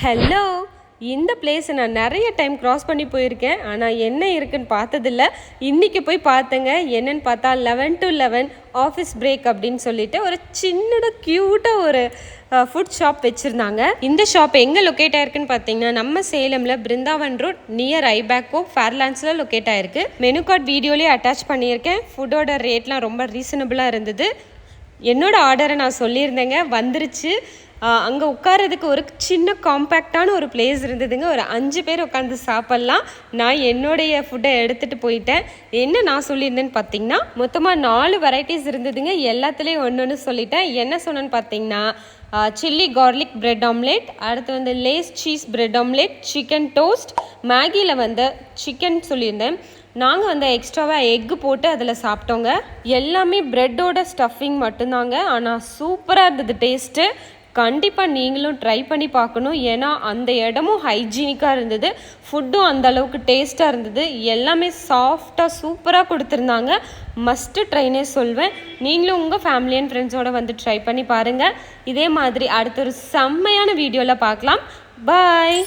Hello, இந்த பிளேஸை நான் நிறைய டைம் க்ராஸ் பண்ணி போயிருக்கேன். ஆனால் என்ன இருக்குன்னு பார்த்ததில்ல. இன்றைக்கி போய் பார்த்தேங்க. என்னென்னு பார்த்தா 11 to 11 ஆஃபீஸ் பிரேக் அப்படின்னு சொல்லிட்டு ஒரு சின்னதாக க்யூட்டாக ஒரு ஃபுட் ஷாப் வச்சுருந்தாங்க. இந்த ஷாப் எங்கே லொக்கேட் ஆயிருக்குன்னு பார்த்தீங்கன்னா நம்ம சேலமில் பிருந்தாவன் ரோட் நியர் ஐபேக்கோ ஃபேர்லாண்ட்ஸில் லொக்கேட் ஆயிருக்கு. மெனு கார்ட் வீடியோலேயே அட்டாச் பண்ணியிருக்கேன். ஃபுட்டோட ரேட்லாம் ரொம்ப ரீசனபிளாக இருந்தது. என்னோடய ஆர்டரை நான் சொல்லியிருந்தேங்க, வந்துருச்சு. அங்கே உட்காரதுக்கு ஒரு சின்ன காம்பேக்டான ஒரு பிளேஸ் இருந்ததுங்க. ஒரு 5 பேர் உட்காந்து சாப்பிட்லாம். நான் என்னுடைய ஃபுட்டை எடுத்துகிட்டு போயிட்டேன். என்ன நான் சொல்லியிருந்தேன்னு பார்த்தீங்கன்னா மொத்தமாக 4 வெரைட்டிஸ் இருந்ததுங்க. எல்லாத்துலேயும் ஒன்று சொல்லிட்டேன். என்ன சொன்னேன்னு பார்த்தீங்கன்னா சில்லி கார்லிக் பிரெட் ஆம்லேட், அடுத்து வந்து Lay's cheese bread omelette, chicken toast, மேகியில் வந்து சிக்கன் சொல்லியிருந்தேன். நாங்கள் வந்து எக்ஸ்ட்ராவாக எக்கு போட்டு அதில் சாப்பிட்டோங்க. எல்லாமே ப்ரெட்டோட ஸ்டஃபிங் மட்டும்தாங்க. ஆனால் சூப்பராக இருந்தது டேஸ்ட்டு. கண்டிப்பாக நீங்களும் ட்ரை பண்ணி பார்க்கணும். ஏன்னா அந்த இடமும் ஹைஜீனிக்காக இருந்தது, ஃபுட்டும் அந்த அளவுக்கு டேஸ்ட்டாக இருந்தது. எல்லாமே சாஃப்டாக சூப்பராக கொடுத்துருந்தாங்க. மஸ்ட்டு ட்ரைனே சொல்வேன். நீங்களும் உங்கள் ஃபேமிலி அண்ட் ஃப்ரெண்ட்ஸோடு வந்து ட்ரை பண்ணி பாருங்கள். இதே மாதிரி அடுத்த ஒரு செம்மையான வீடியோவில் பார்க்கலாம். பாய்.